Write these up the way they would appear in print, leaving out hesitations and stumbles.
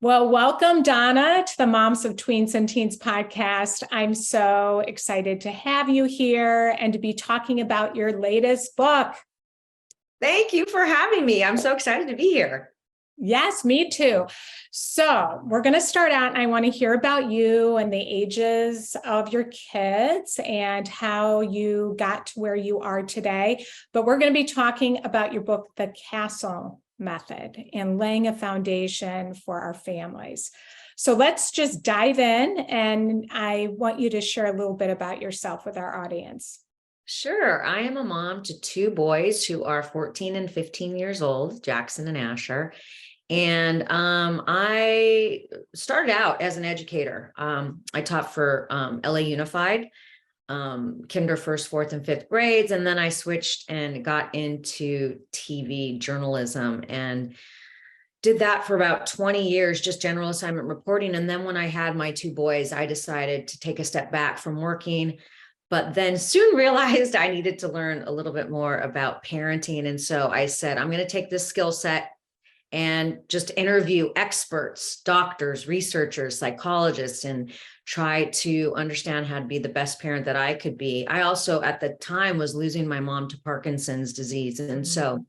Well, welcome, Donna, to the Moms of Tweens and Teens podcast. I'm so excited to have you here and to be talking about your latest book. Thank you for having me. I'm so excited to be here. Yes, me too. So we're going to start out, and I want to hear about you and the ages of your kids and how you got to where you are today. But we're going to be talking about your book, The C.A.S.T.L.E method, and laying a foundation for our families. So let's just dive in, and I want you to share a little bit about yourself with our audience. Sure. I am a mom to two boys who are 14 and 15 years old, Jackson and Asher. And I started out as an educator. I taught for LA Unified, kinder, first, fourth, and fifth grades. And then I switched and got into TV journalism and did that for about 20 years, just general assignment reporting. And then when I had my two boys, I decided to take a step back from working, but then soon realized I needed to learn a little bit more about parenting. And so I said, I'm going to take this skill set and just interview experts, doctors, researchers, psychologists, and try to understand how to be the best parent that I could be. I also, at the time, was losing my mom to Parkinson's disease. And so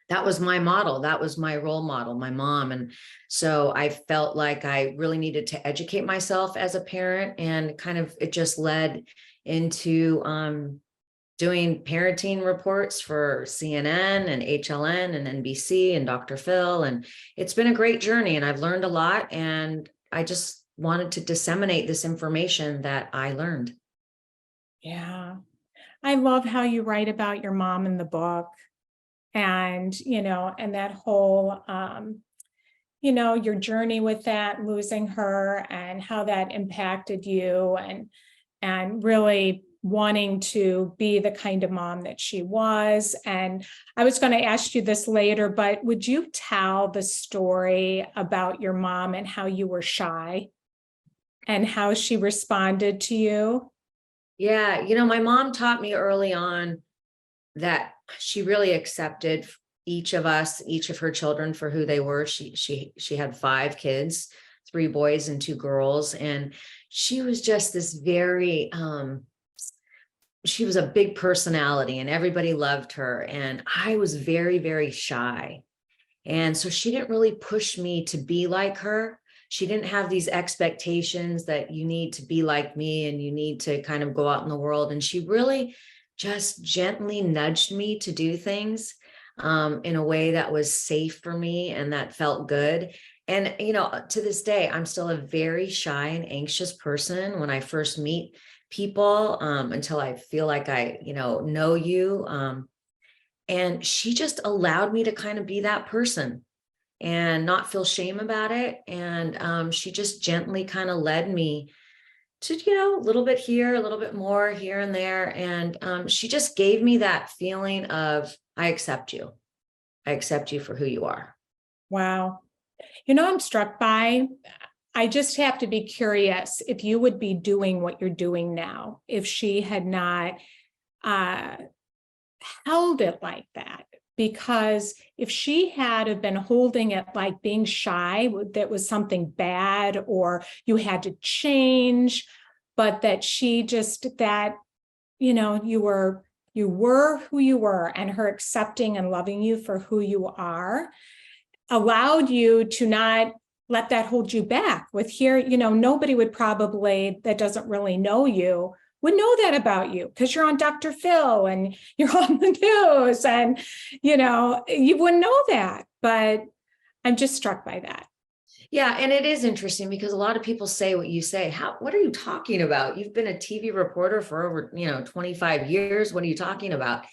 that was my model. That was my role model, my mom. And so I felt like I really needed to educate myself as a parent, and kind of it just led into doing parenting reports for CNN and HLN and NBC and Dr. Phil. And it's been a great journey, and I've learned a lot. And I just wanted to disseminate this information that I learned. Yeah. I love how you write about your mom in the book, and, and that whole, your journey with that, losing her, and how that impacted you, and really wanting to be the kind of mom that she was. And I was going to ask you this later, but would you tell the story about your mom and how you were shy and how she responded to you? Yeah. My mom taught me early on that she really accepted each of us, each of her children, for who they were. She had 5 kids, 3 boys and 2 girls. And she was just this very, she was a big personality, and everybody loved her. And I was very, very shy. And so she didn't really push me to be like her. She didn't have these expectations that you need to be like me and you need to kind of go out in the world. And she really just gently nudged me to do things in a way that was safe for me and that felt good. And, to this day, I'm still a very shy and anxious person when I first meet people, until I feel like I, know you. And she just allowed me to kind of be that person and not feel shame about it. And she just gently kind of led me to, a little bit here, a little bit more here and there. And she just gave me that feeling of, I accept you. I accept you for who you are. Wow. I'm struck by, I just have to be curious if you would be doing what you're doing now, if she had not held it like that. Because if she had have been holding it like being shy, that was something bad, or you had to change, but that she just, that, you were who you were, and her accepting and loving you for who you are allowed you to not let that hold you back. With here, nobody would probably, that doesn't really know you, would know that about you, because you're on Dr. Phil and you're on the news, and, you wouldn't know that. But I'm just struck by that. Yeah. And it is interesting because a lot of people say what you say. What are you talking about? You've been a TV reporter for over, 25 years. What are you talking about?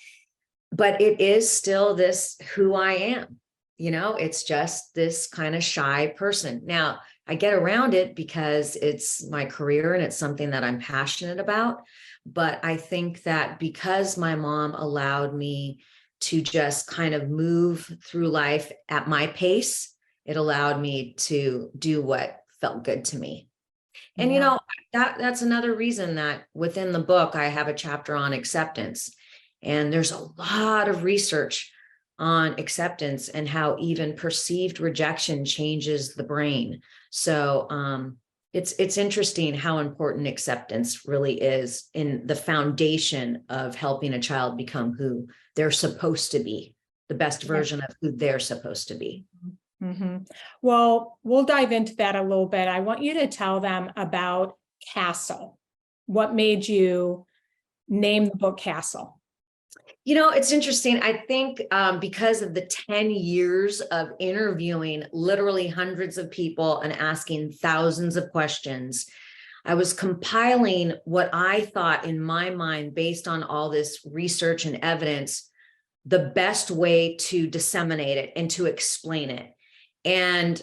But it is still this who I am. It's just this kind of shy person. Now, I get around it because it's my career and it's something that I'm passionate about. But I think that because my mom allowed me to just kind of move through life at my pace, it allowed me to do what felt good to me. And, that's another reason that within the book, I have a chapter on acceptance. And there's a lot of research on acceptance and how even perceived rejection changes the brain. So it's interesting how important acceptance really is in the foundation of helping a child become who they're supposed to be, the best version of who they're supposed to be. Mm-hmm. Well, we'll dive into that a little bit. I want you to tell them about C.A.S.T.L.E. What made you name the book C.A.S.T.L.E? It's interesting. I think because of the 10 years of interviewing literally hundreds of people and asking thousands of questions, I was compiling what I thought in my mind, based on all this research and evidence, the best way to disseminate it and to explain it. And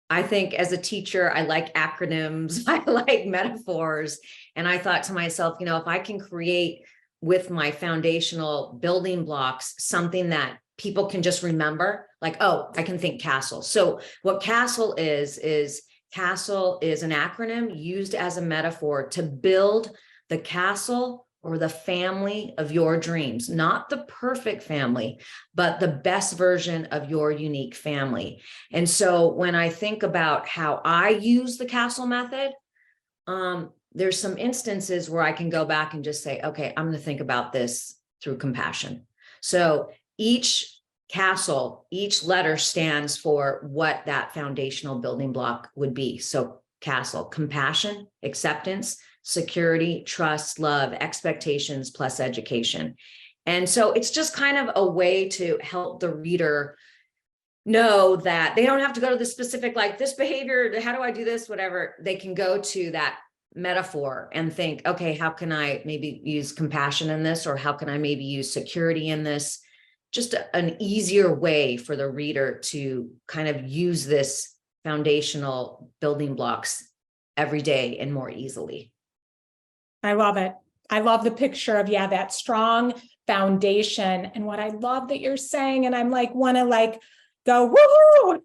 I think as a teacher, I like acronyms, I like metaphors. And I thought to myself, if I can create with my foundational building blocks something that people can just remember, like, oh, I can think castle. So what castle is castle is an acronym used as a metaphor to build the castle or the family of your dreams, not the perfect family, but the best version of your unique family. And so when I think about how I use the castle method, there's some instances where I can go back and just say, okay, I'm going to think about this through compassion. So each castle, each letter stands for what that foundational building block would be. So castle, compassion, acceptance, security, trust, love, expectations, plus education. And so it's just kind of a way to help the reader know that they don't have to go to the specific, like this behavior, how do I do this, whatever. They can go to that metaphor and think, okay, how can I maybe use compassion in this? Or how can I maybe use security in this? Just an easier way for the reader to kind of use this foundational building blocks every day and more easily. I love it. I love the picture of, that strong foundation. And what I love that you're saying, and I'm like, want to like go, woohoo,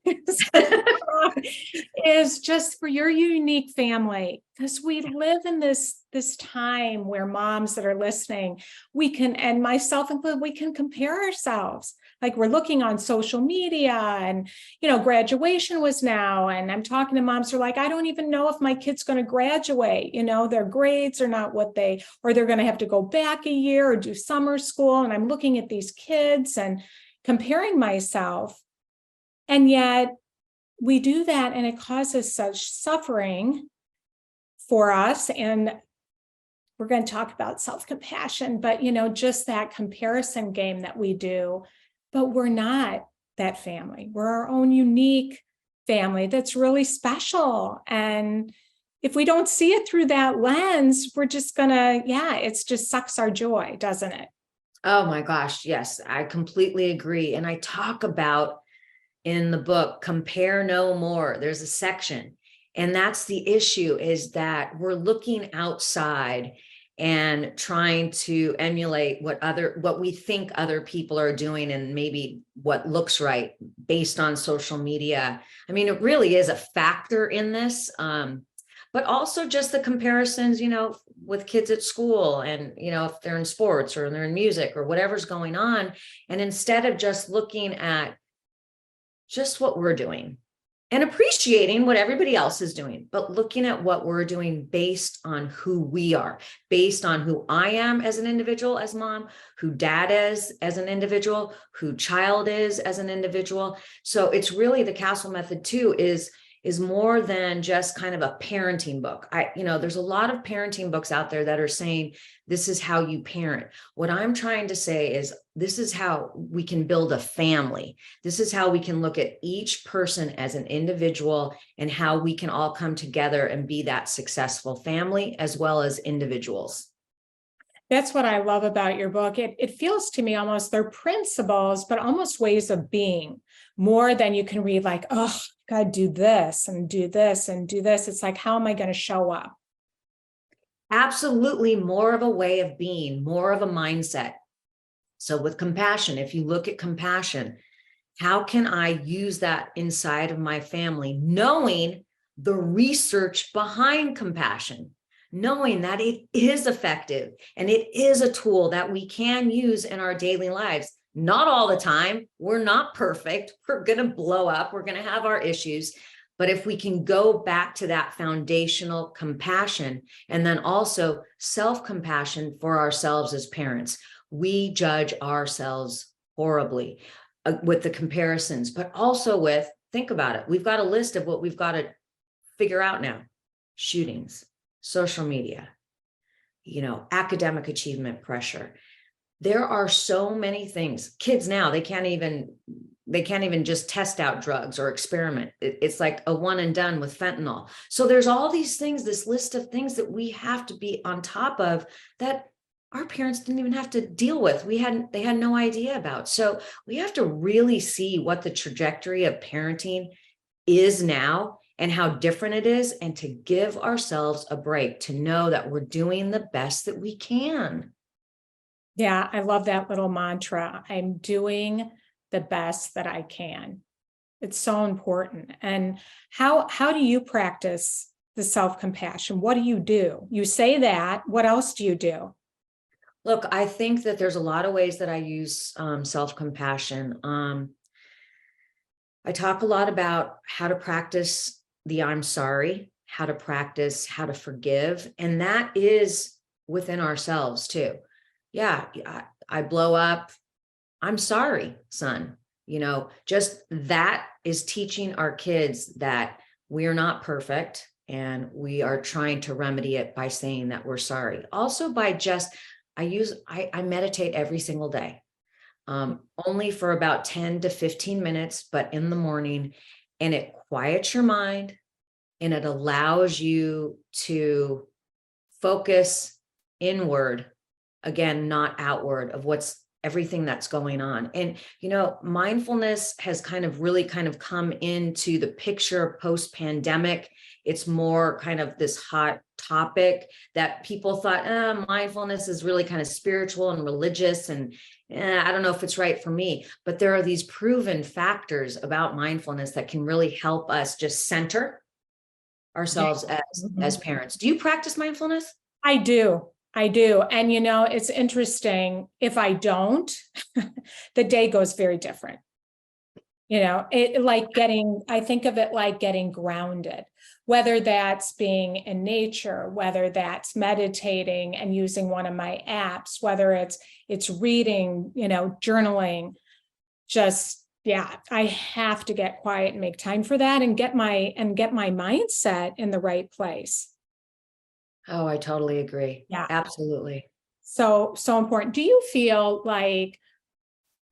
is just for your unique family. Because we live in this time where moms that are listening, we can, and myself included, we can compare ourselves. Like we're looking on social media and, graduation was now. And I'm talking to moms who are like, I don't even know if my kid's going to graduate. Their grades are not what or they're going to have to go back a year or do summer school. And I'm looking at these kids and comparing myself. And yet we do that and it causes such suffering for us. And we're going to talk about self-compassion, but, just that comparison game that we do. But we're not that family. We're our own unique family that's really special. And if we don't see it through that lens, we're just gonna, it just sucks our joy, doesn't it? Oh my gosh, yes, I completely agree. And I talk about in the book, compare no more. There's a section, and that's the issue, is that we're looking outside and trying to emulate what we think other people are doing and maybe what looks right based on social media. I mean, it really is a factor in this, but also just the comparisons, with kids at school and, if they're in sports or they're in music or whatever's going on. And instead of just looking at just what we're doing and appreciating what everybody else is doing, but looking at what we're doing based on who we are, based on who I am as an individual, as mom, who dad is as an individual, who child is as an individual. So it's really the Castle method too, is more than just kind of a parenting book. There's a lot of parenting books out there that are saying, this is how you parent. What I'm trying to say is, this is how we can build a family. This is how we can look at each person as an individual and how we can all come together and be that successful family as well as individuals. That's what I love about your book. It feels to me almost they're principles, but almost ways of being, more than you can read like, oh, God, do this and do this and do this. It's like, how am I going to show up? Absolutely, more of a way of being, more of a mindset. So with compassion, if you look at compassion, how can I use that inside of my family, knowing the research behind compassion, knowing that it is effective and it is a tool that we can use in our daily lives, Not all the time. We're not perfect. We're going to blow up. We're going to have our issues. But if we can go back to that foundational compassion, and then also self-compassion for ourselves as parents, we judge ourselves horribly with the comparisons, but also with, think about it. We've got a list of what we've got to figure out now: shootings, social media, academic achievement pressure. There are so many things. Kids now, they can't even just test out drugs or experiment. It's like a one and done with fentanyl. So there's all these things, this list of things that we have to be on top of that our parents didn't even have to deal with. They had no idea about. So we have to really see what the trajectory of parenting is now and how different it is, and to give ourselves a break, to know that we're doing the best that we can. Yeah, I love that little mantra. I'm doing the best that I can. It's so important. And how do you practice the self-compassion? What do? You say that. What else do you do? Look, I think that there's a lot of ways that I use self-compassion. I talk a lot about how to practice the I'm sorry, how to practice how to forgive. And that is within ourselves too. Yeah, I blow up. I'm sorry, son. Just that is teaching our kids that we are not perfect, and we are trying to remedy it by saying that we're sorry. Also by just, I meditate every single day, only for about 10 to 15 minutes, but in the morning, and it quiets your mind and it allows you to focus inward, again, not outward, of everything that's going on. And, mindfulness has really come into the picture post-pandemic. It's more kind of this hot topic that people thought, mindfulness is really kind of spiritual and religious, and I don't know if it's right for me. But there are these proven factors about mindfulness that can really help us just center ourselves as parents. Do you practice mindfulness? I do. And, it's interesting. If I don't, the day goes very different. I think of it like getting grounded, whether that's being in nature, whether that's meditating and using one of my apps, whether it's reading, journaling. Just, yeah, I have to get quiet and make time for that, and get my mindset in the right place. Oh, I totally agree. Yeah. Absolutely. So important. Do you feel like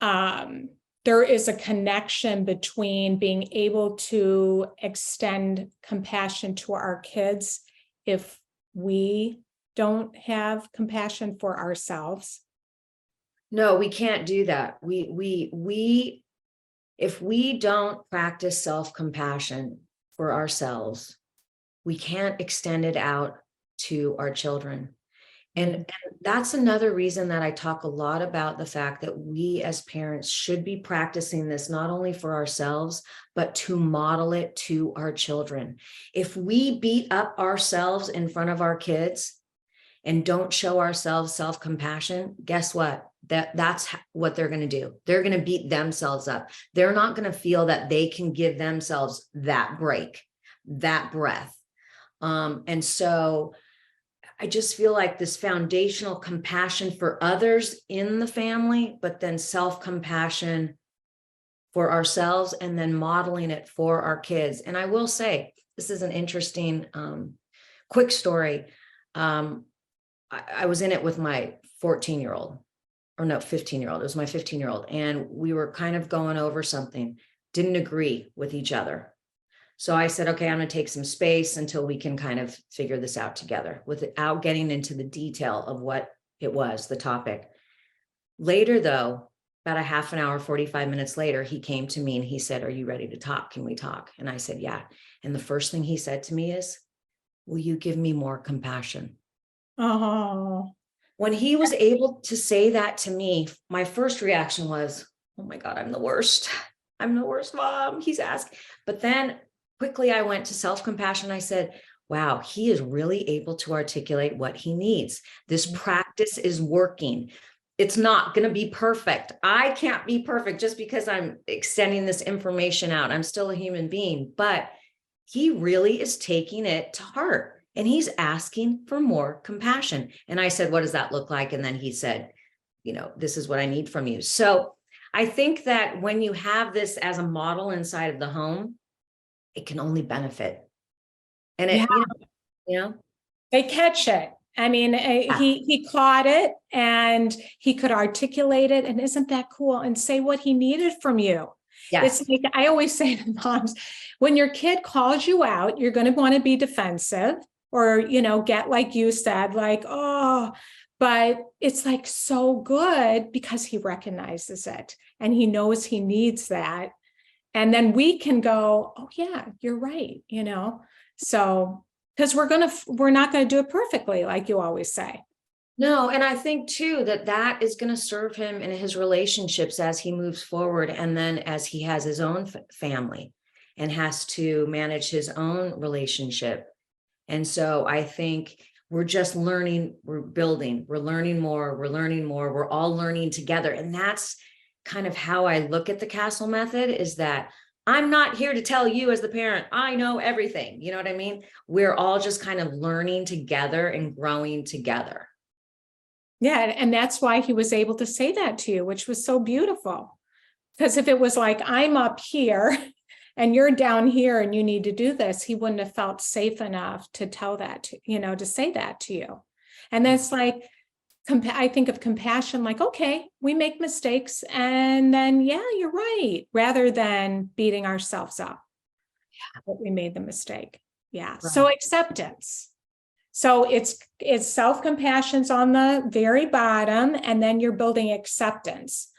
there is a connection between being able to extend compassion to our kids if we don't have compassion for ourselves? No, we can't do that. If we don't practice self-compassion for ourselves, we can't extend it out to our children. And that's another reason that I talk a lot about the fact that we as parents should be practicing this, not only for ourselves, but to model it to our children. If we beat up ourselves in front of our kids and don't show ourselves self-compassion, guess what? That's what they're going to do. They're going to beat themselves up. They're not going to feel that they can give themselves that break, that breath. And so I just feel like this foundational compassion for others in the family, but then self-compassion for ourselves, and then modeling it for our kids. And I will say, this is an interesting, quick story. I was in it with my 14-year-old, or no, 15-year-old. It was my 15-year-old. And we were kind of going over something, didn't agree with each other. So I said, okay, I'm going to take some space until we can kind of figure this out together, without getting into the detail of what it was, the topic. Later, though, about a half an hour, 45 minutes later, he came to me and he said, are you ready to talk? Can we talk? And I said, yeah. And the first thing he said to me is, will you give me more compassion? Oh, When he was able to say that to me, my first reaction was, oh my God, I'm the worst. I'm the worst mom. He's asking. But then quickly I went to self-compassion. I said, wow, he is really able to articulate what he needs. This practice is working. it's not going to be perfect. I can't be perfect just because I'm extending this information out. I'm still a human being, but he really is taking it to heart and he's asking for more compassion. And I said, what does that look like? And then he said, this is what I need from you. So I think that when you have this as a model inside of the home, it can only benefit. And Yeah. They catch it. I mean, he caught it and he could articulate it. And isn't that cool? And say what he needed from you. Yes. It's like I always say to moms, when your kid calls you out, you're going to want to be defensive or, get like you said, like, oh, but it's like so good because he recognizes it and he knows he needs that. And then we can go, oh yeah, you're right. So because we're not going to do it perfectly, like you always say. No, and I think too that is going to serve him in his relationships as he moves forward, and then as he has his own family and has to manage his own relationship. And so I think we're just learning, we're building, we're learning more, we're all learning together. And that's kind of how I look at the C.A.S.T.L.E method, is that I'm not here to tell you as the parent, I know everything. You know what I mean? We're all just kind of learning together and growing together. Yeah. And that's why he was able to say that to you, which was so beautiful. Because if it was like, I'm up here and you're down here and you need to do this, he wouldn't have felt safe enough to tell that, to say that to you. And that's like, I think of compassion, like, okay, we make mistakes and then, yeah, you're right, rather than beating ourselves up that we made the mistake. Yeah. Right. So acceptance. So it's self-compassion's on the very bottom, and then you're building acceptance.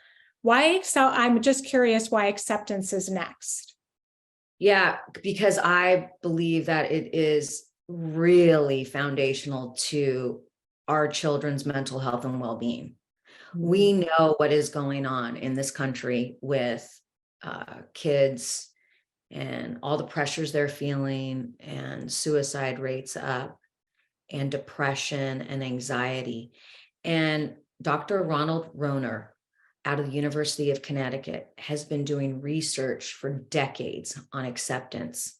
I'm just curious why acceptance is next. Yeah, because I believe that it is really foundational to our children's mental health and well-being. We know what is going on in this country with kids and all the pressures they're feeling, and suicide rates up, and depression and anxiety. And Dr. Ronald Rohner out of the University of Connecticut has been doing research for decades on acceptance,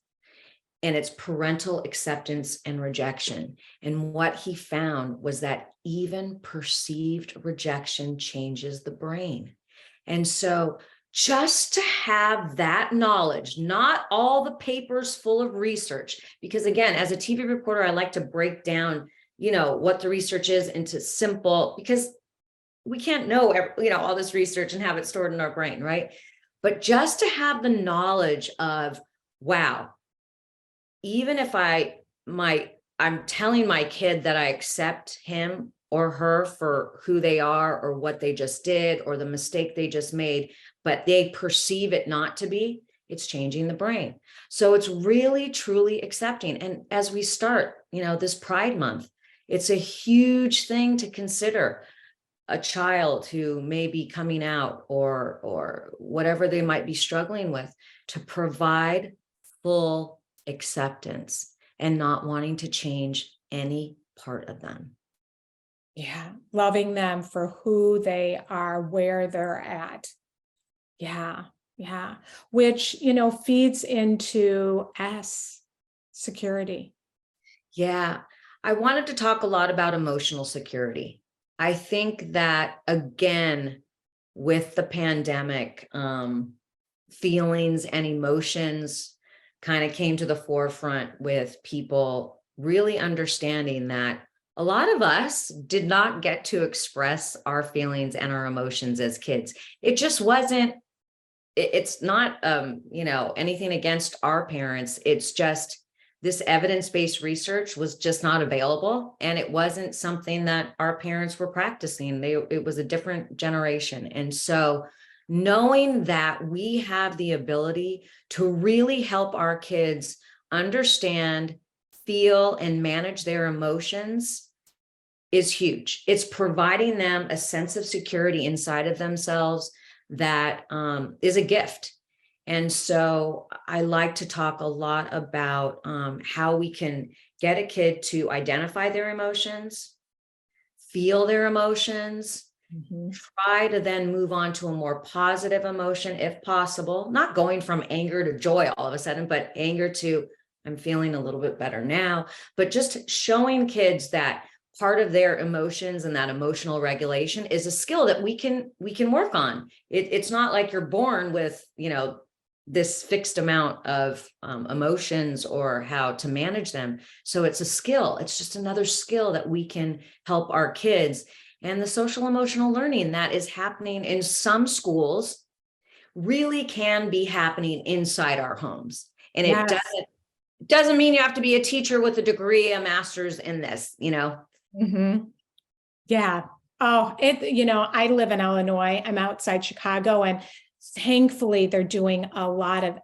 and it's parental acceptance and rejection. And what he found was that even perceived rejection changes the brain. And so just to have that knowledge, not all the papers full of research, because again, as a TV reporter, I like to break down, what the research is into simple, because we can't know, all this research and have it stored in our brain, right? But just to have the knowledge of, wow, even if I'm telling my kid that I accept him or her for who they are or what they just did or the mistake they just made, but they perceive it not to be, it's changing the brain. So it's really, truly accepting. And as we start, this Pride Month, it's a huge thing to consider. A child who may be coming out or whatever they might be struggling with, to provide full acceptance and not wanting to change any part of them. Yeah. Loving them for who they are, where they're at. Yeah. Yeah. Which, feeds into security. Yeah. I wanted to talk a lot about emotional security. I think that, again, with the pandemic, feelings and emotions kind of came to the forefront, with people really understanding that a lot of us did not get to express our feelings and our emotions as kids. It just wasn't, it's not, anything against our parents. It's just, this evidence-based research was just not available. And it wasn't something that our parents were practicing. It was a different generation. And so knowing that we have the ability to really help our kids understand, feel, and manage their emotions is huge. It's providing them a sense of security inside of themselves that is a gift. And so I like to talk a lot about how we can get a kid to identify their emotions, feel their emotions, Mhm. Try to then move on to a more positive emotion if possible, not going from anger to joy all of a sudden, but anger to I'm feeling a little bit better now, but just showing kids that part of their emotions and that emotional regulation is a skill that we can work on. It's not like you're born with, this fixed amount of emotions or how to manage them. So it's a skill. It's just another skill that we can help our kids. And the social emotional learning that is happening in some schools really can be happening inside our homes. And it Yes. doesn't mean you have to be a teacher with a degree, a master's in this. Mhm. Yeah. Oh, I live in Illinois. I'm outside Chicago, and thankfully they're doing a lot of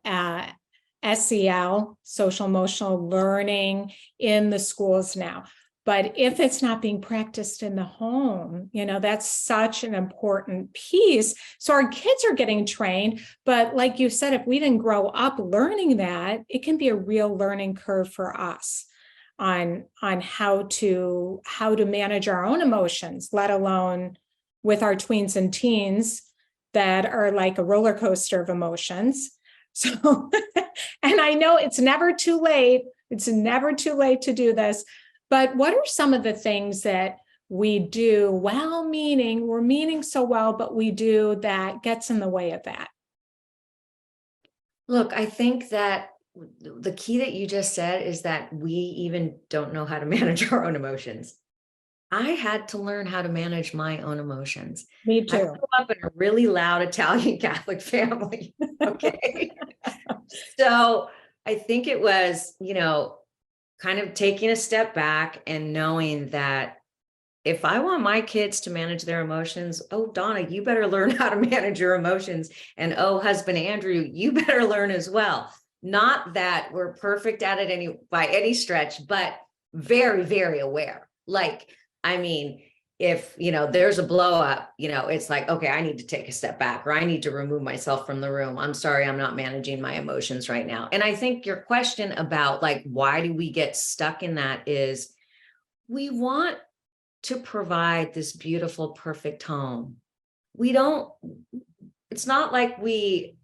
SEL, social emotional learning in the schools now. But if it's not being practiced in the home, that's such an important piece. So our kids are getting trained, but like you said, if we didn't grow up learning that, it can be a real learning curve for us on how to manage our own emotions, let alone with our tweens and teens that are like a roller coaster of emotions. So, and I know it's never too late. It's never too late to do this. But what are some of the things that we do well-meaning, we're meaning so well, but we do that gets in the way of that? Look, I think that the key that you just said is that we even don't know how to manage our own emotions. I had to learn how to manage my own emotions. Me I too. grew up in a really loud Italian Catholic family. Okay. So I think it was, kind of taking a step back and knowing that if I want my kids to manage their emotions, oh, Donna, you better learn how to manage your emotions. And oh, husband Andrew, you better learn as well. Not that we're perfect at it by any stretch, but very, very aware. Like, I mean, if there's a blow up, it's like, okay, I need to take a step back, or I need to remove myself from the room. I'm sorry, I'm not managing my emotions right now. And I think your question about like, why do we get stuck in that is we want to provide this beautiful, perfect home. We don't, it's not like we,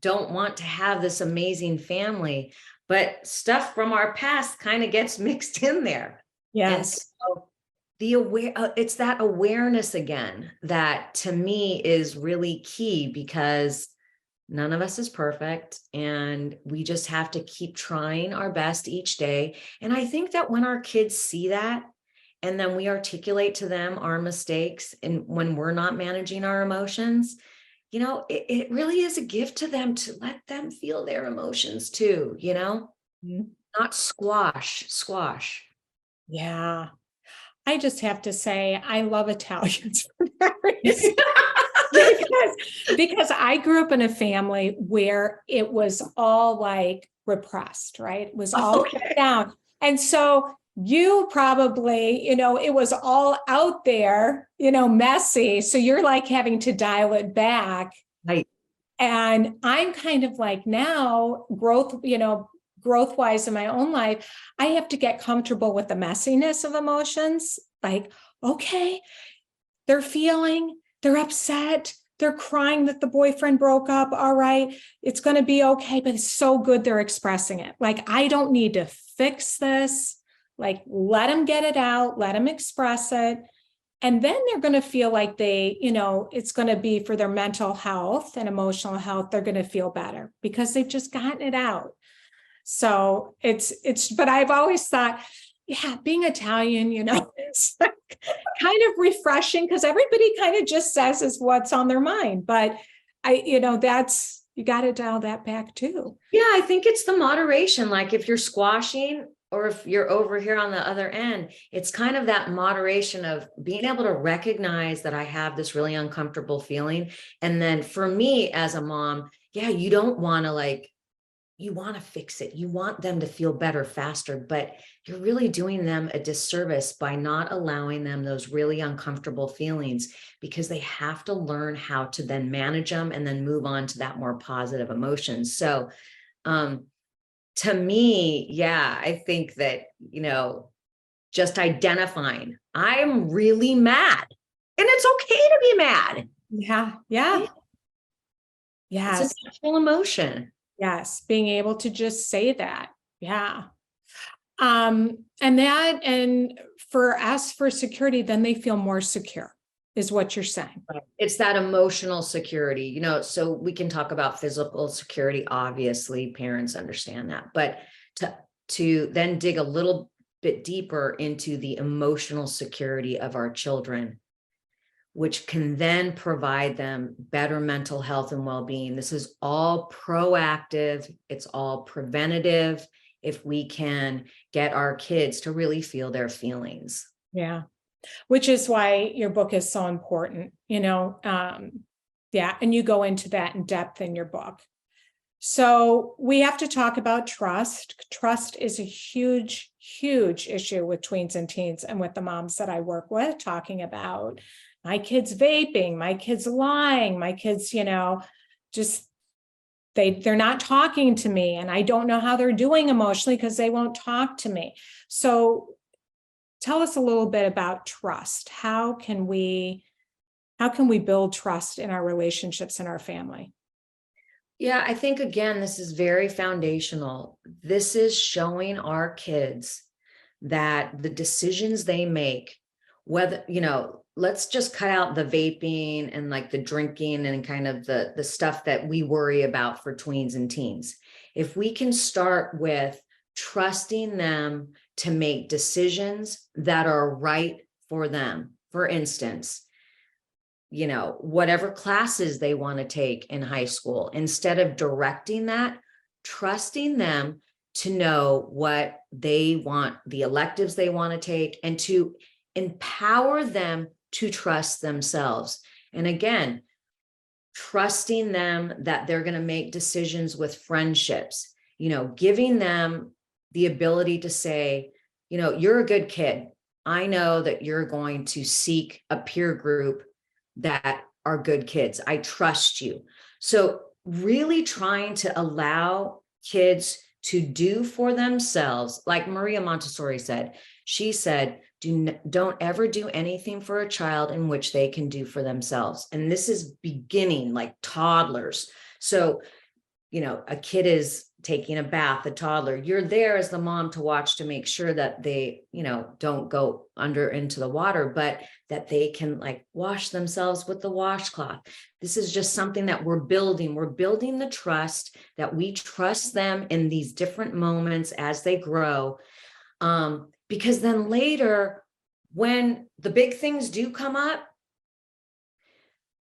don't want to have this amazing family, but stuff from our past kind of gets mixed in there. And Yes. so it's that awareness again that to me is really key, because none of us is perfect and we just have to keep trying our best each day. And I think that when our kids see that, and then we articulate to them our mistakes and when we're not managing our emotions, it really is a gift to them to let them feel their emotions too, Mhm. not squash. Yeah. I just have to say, I love Italians for that reason. because I grew up in a family where it was all like repressed, right? It was all kept Okay. down. And so you probably, it was all out there, messy. So you're like having to dial it back. Right. And I'm kind of like now growth wise in my own life, I have to get comfortable with the messiness of emotions. Like, okay, they're upset, they're crying that the boyfriend broke up. All right, it's going to be okay, but it's so good they're expressing it. Like, I don't need to fix this. Like, let them get it out, let them express it. And then they're going to feel like it's going to be for their mental health and emotional health. They're going to feel better because they've just gotten it out. So but I've always thought, yeah, being Italian, it's like kind of refreshing because everybody kind of just says is what's on their mind. But you got to dial that back too. Yeah, I think it's the moderation. Like if you're squashing or if you're over here on the other end, it's kind of that moderation of being able to recognize that I have this really uncomfortable feeling. And then for me as a mom, yeah, you don't want to you want to fix it. You want them to feel better faster, but you're really doing them a disservice by not allowing them those really uncomfortable feelings, because they have to learn how to then manage them and then move on to that more positive emotion. So, to me, yeah, I think that, just identifying, I'm really mad. it's okay to be mad. Yeah. Yeah. Right? It's a Yes. natural emotion. Yes. Being able to just say that. Yeah. And for us, for security, then they feel more secure, is what you're saying. Right. It's that emotional security, so we can talk about physical security. Obviously, parents understand that, but to then dig a little bit deeper into the emotional security of our children, which can then provide them better mental health and well-being. This is all proactive. It's all preventative. If we can get our kids to really feel their feelings. Yeah. Which is why your book is so important, yeah. And you go into that in depth in your book. So we have to talk about trust. Trust is a huge, huge issue with tweens and teens and with the moms that I work with, talking about my kids vaping, my kids lying, my kids, just they're not talking to me, and I don't know how they're doing emotionally because they won't talk to me. So tell us a little bit about trust. How can we build trust in our relationships in our family? Yeah, I think again, this is very foundational. This is showing our kids that the decisions they make, whether, let's just cut out the vaping and like the drinking and kind of the stuff that we worry about for tweens and teens. If we can start with trusting them to make decisions that are right for them. For instance, whatever classes they want to take in high school, instead of directing that, trusting them to know what they want, the electives they want to take, and to empower them to trust themselves. And again, trusting them that they're going to make decisions with friendships, giving them the ability to say, you're a good kid. I know that you're going to seek a peer group that are good kids. I trust you. So really trying to allow kids to do for themselves, like Maria Montessori said. She said, don't ever do anything for a child in which they can do for themselves. And this is beginning like toddlers. So, a kid is taking a bath, a toddler, you're there as the mom to watch to make sure that they, don't go under into the water, but that they can like wash themselves with the washcloth. This is just something that we're building. We're building the trust that we trust them in these different moments as they grow. Because then later, when the big things do come up,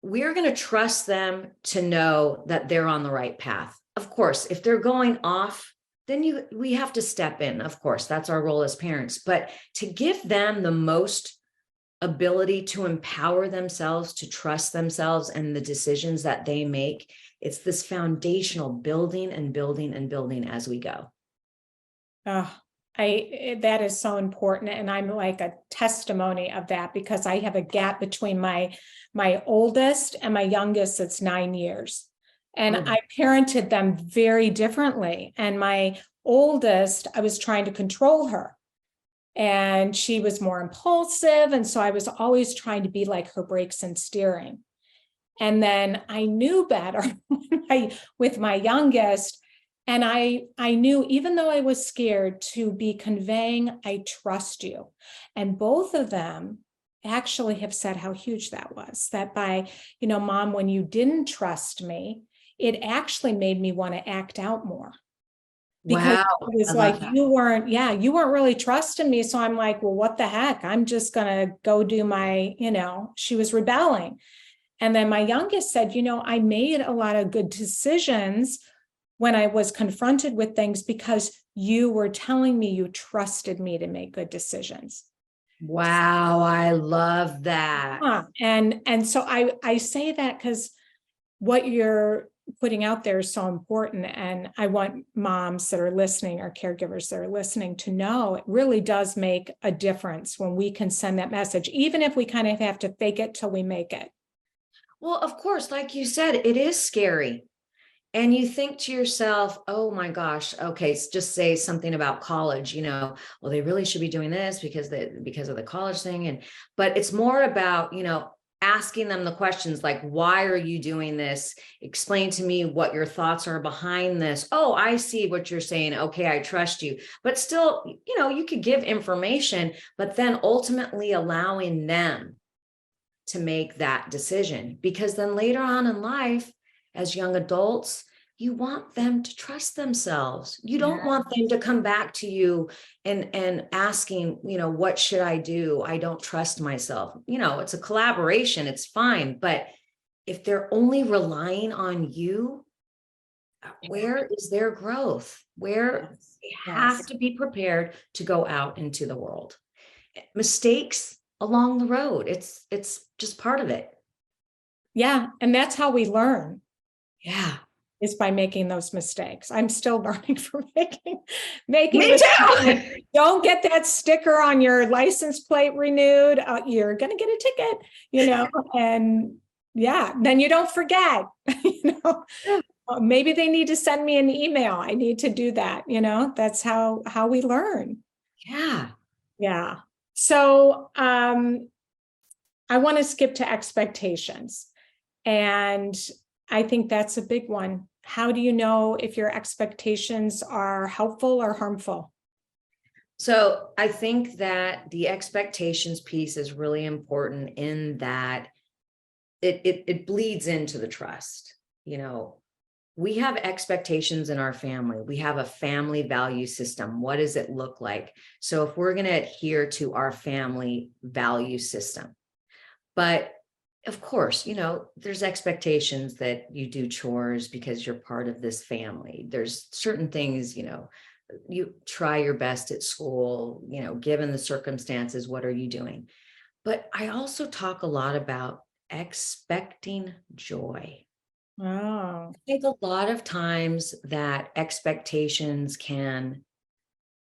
we're going to trust them to know that they're on the right path. Of course, if they're going off, then we have to step in. Of course, that's our role as parents, but to give them the most ability to empower themselves, to trust themselves and the decisions that they make, it's this foundational building and building and building as we go. Oh, that is so important. And I'm like a testimony of that, because I have a gap between my oldest and my youngest. It's 9 years. And I parented them very differently. And my oldest, I was trying to control her, and she was more impulsive. And so I was always trying to be like her brakes and steering. And then I knew better with my youngest. And I knew, even though I was scared, to be conveying, I trust you. And both of them actually have said how huge that was, that by, Mom, when you didn't trust me, it actually made me want to act out more. Because Wow. it was like, you weren't really trusting me. So I'm like, well, what the heck? I'm just going to go do my, she was rebelling. And then my youngest said, I made a lot of good decisions when I was confronted with things because you were telling me you trusted me to make good decisions. Wow. I love that. And so I say that because what you're putting out there is so important. And I want moms that are listening, or caregivers that are listening, to know it really does make a difference when we can send that message, even if we kind of have to fake it till we make it. Well, of course, like you said, it is scary. And you think to yourself, oh my gosh, okay, just say something about college, well, they really should be doing this because of the college thing. But it's more about, asking them the questions like, why are you doing this? Explain to me what your thoughts are behind this. Oh, I see what you're saying. Okay, I trust you. But still, you could give information, but then ultimately allowing them to make that decision, because then later on in life, as young adults, you want them to trust themselves. You don't want them to come back to you and asking, what should I do? I don't trust myself. It's a collaboration, it's fine. But if they're only relying on you, where is their growth? Where they have to be prepared to go out into the world. Mistakes along the road, it's just part of it. Yeah. And that's how we learn. Yeah. Is by making those mistakes. I'm still learning from making Me mistakes. too. Don't get that sticker on your license plate renewed. You're going to get a ticket, and yeah, then you don't forget, maybe they need to send me an email. I need to do that. That's how we learn. Yeah. Yeah. So, I want to skip to expectations. And I think that's a big one. How do you know if your expectations are helpful or harmful? So I think that the expectations piece is really important in that it bleeds into the trust. We have expectations in our family. We have a family value system. What does it look like? So if we're going to adhere to our family value system, but of course, there's expectations that you do chores because you're part of this family. There's certain things, you try your best at school, given the circumstances, what are you doing? But I also talk a lot about expecting joy. Oh, I think a lot of times that expectations can,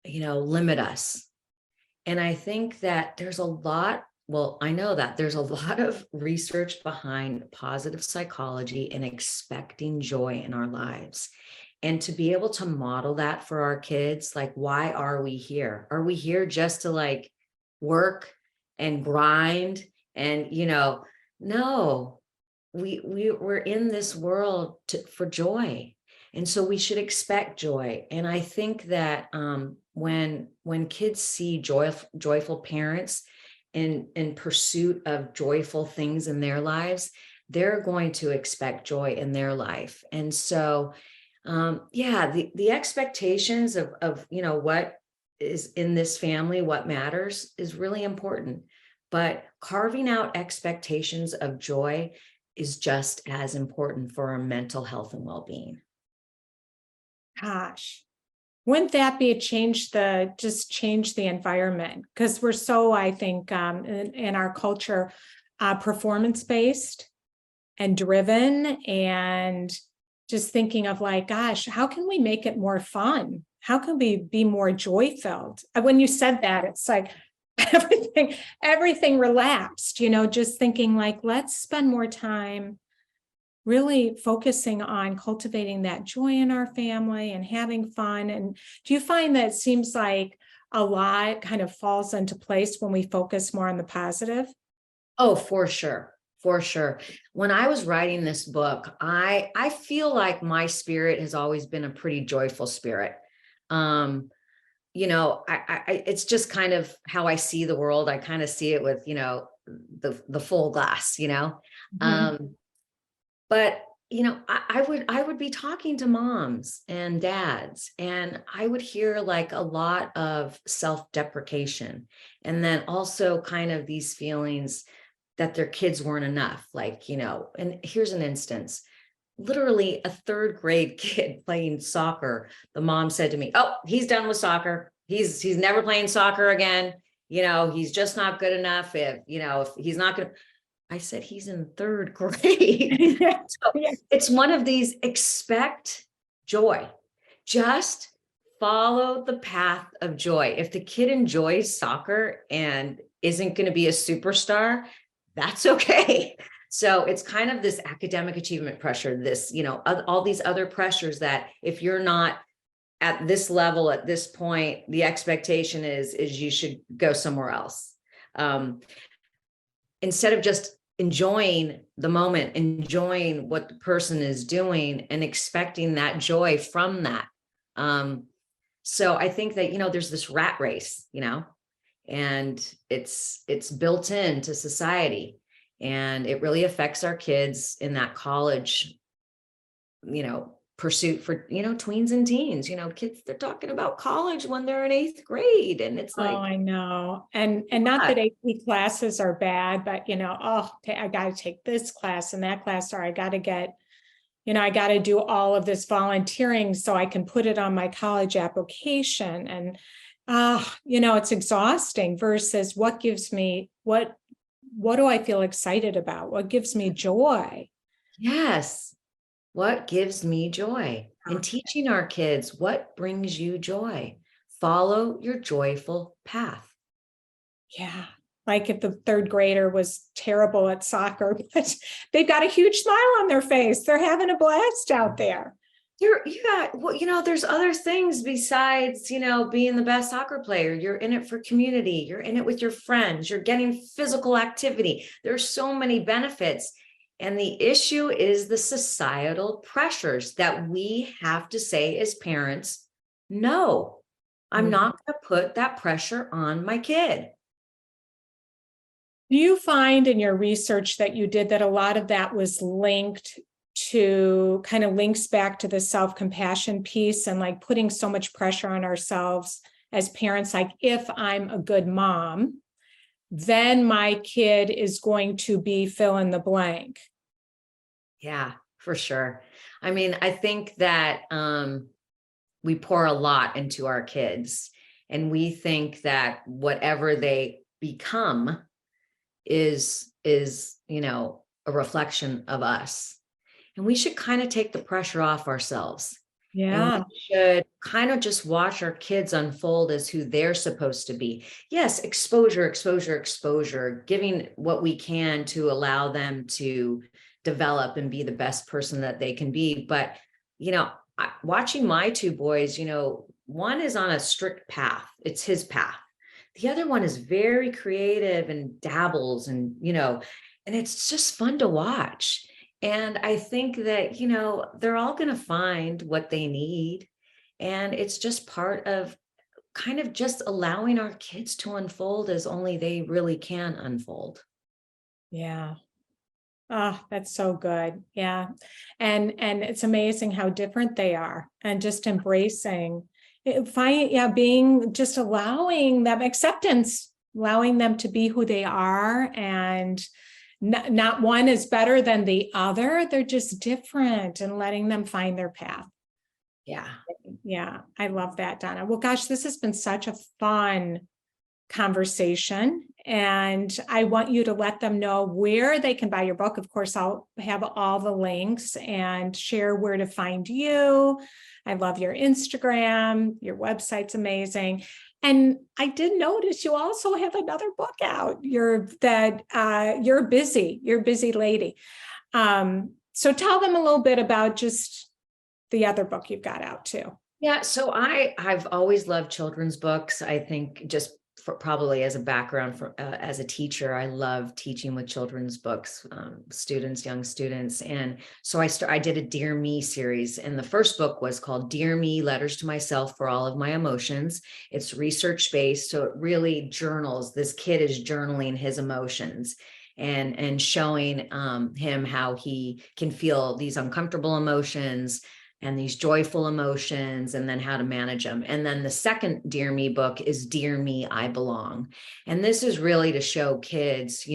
limit us. And I think that I know that there's a lot of research behind positive psychology and expecting joy in our lives. And to be able to model that for our kids, like, why are we here? Are we here just to work and grind? And, no, we're in this world for joy. And so we should expect joy. And I think that when kids see joyful parents in pursuit of joyful things in their lives, they're going to expect joy in their life. And so, the expectations of what is in this family, what matters, is really important. But carving out expectations of joy is just as important for our mental health and well-being. gosh. Wouldn't that be change the environment? Because we're so, I think, in our culture, performance-based and driven, and just thinking of gosh, how can we make it more fun? How can we be more joy-filled? When you said that, it's like everything relaxed, just thinking let's spend more time really focusing on cultivating that joy in our family and having fun. And do you find that it seems like a lot kind of falls into place when we focus more on the positive? Oh, for sure. For sure. When I was writing this book, I feel like my spirit has always been a pretty joyful spirit. It's just kind of how I see the world. I kind of see it with, the full glass, but I would be talking to moms and dads, and I would hear a lot of self-deprecation, and then also kind of these feelings that their kids weren't enough. And here's an instance. Literally a third grade kid playing soccer. The mom said to me, "Oh, he's done with soccer. He's never playing soccer again. He's just not good enough. If he's not going to," I said, "He's in third grade." Yeah. So it's one of these, expect joy. Just follow the path of joy. If the kid enjoys soccer and isn't going to be a superstar, that's okay. So it's kind of this academic achievement pressure, this, all these other pressures that if you're not at this level, at this point, the expectation is you should go somewhere else. Instead of just enjoying the moment, enjoying what the person is doing and expecting that joy from that. So I think that, there's this rat race, and it's built into society, and it really affects our kids in that college, pursuit for, tweens and teens, kids, they're talking about college when they're in 8th grade. And it's Oh, like, I know. And not that AP classes are bad, but I got to take this class and that class, or I got to get, I got to do all of this volunteering so I can put it on my college application. And, it's exhausting versus what gives me, what do I feel excited about? What gives me joy? yes. What gives me joy? And teaching our kids what brings you joy. Follow your joyful path. Yeah. Like if the 3rd grader was terrible at soccer, but they've got a huge smile on their face. They're having a blast out there. There's other things besides, being the best soccer player. You're in it for community. You're in it with your friends. You're getting physical activity. There's so many benefits. And the issue is the societal pressures that we have to say as parents, no, I'm not going to put that pressure on my kid. Do you find in your research that you did that a lot of that was linked to kind of links back to the self-compassion piece and like putting so much pressure on ourselves as parents? Like, if I'm a good mom, then my kid is going to be fill in the blank. Yeah, for sure. I mean, I think that we pour a lot into our kids, and we think that whatever they become is a reflection of us. And we should kind of take the pressure off ourselves. Yeah. And we should kind of just watch our kids unfold as who they're supposed to be. Yes, exposure, giving what we can to allow them to develop and be the best person that they can be. But, watching my 2 boys, one is on a strict path. It's his path. The other one is very creative and dabbles and, and it's just fun to watch. And I think that, they're all going to find what they need. And it's just part of kind of just allowing our kids to unfold as only they really can unfold. Yeah. Oh, that's so good. Yeah. And it's amazing how different they are, and just embracing it, being just allowing them acceptance, allowing them to be who they are, and not one is better than the other. They're just different, and letting them find their path. Yeah. Yeah. I love that, Donna. Well, gosh, this has been such a fun conversation, and I want you to let them know where they can buy your book. Of course, I'll have all the links and share where to find you. I love your Instagram. Your website's amazing. And I did notice you also have another book out. You're a busy lady. So tell them a little bit about just the other book you've got out too. Yeah. So I've always loved children's books. I think just probably as a background as a teacher, I love teaching with children's books, young students. And so I did a Dear Me series, and the first book was called Dear Me, Letters to Myself for All of My Emotions. It's research-based. So it really journals. This kid is journaling his emotions and showing him how he can feel these uncomfortable emotions and these joyful emotions, and then how to manage them. And then the second Dear Me book is Dear Me, I Belong. And this is really to show kids,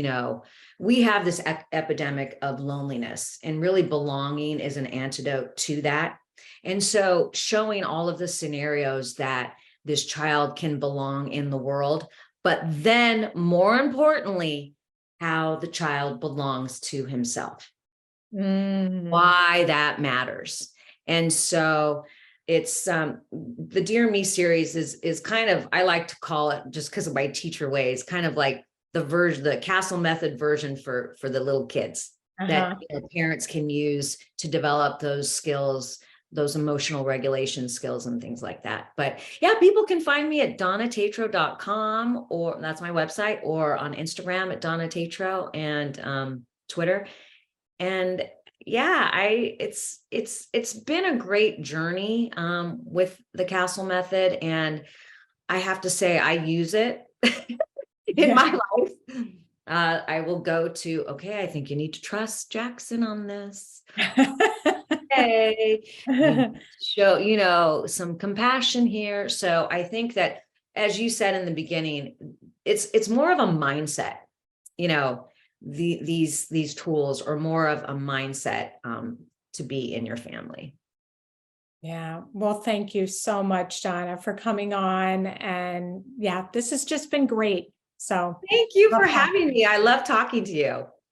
we have this epidemic of loneliness, and really belonging is an antidote to that. And so showing all of the scenarios that this child can belong in the world, but then more importantly, how the child belongs to himself, why that matters. And so it's the Dear Me series is kind of, I like to call it, just because of my teacher ways, kind of like the Castle method version for the little kids. that Uh-huh. parents can use to develop those skills, those emotional regulation skills and things like that. But yeah, people can find me at donnatetreault.com, or that's my website, or on Instagram at Donna Tetreault, and Twitter. And yeah, it's been a great journey with the C.A.S.T.L.E method. And I have to say, I use it in Yeah. my life. I will go to, okay, I think you need to trust Jackson on this. Hey, you need to show, some compassion here. So I think that, as you said in the beginning, it's more of a mindset, you know, these tools are more of a mindset to be in your family. Yeah. Well, thank you so much, Donna, for coming on. And yeah, this has just been great. So Thank you love for talking. having me. I love talking to you.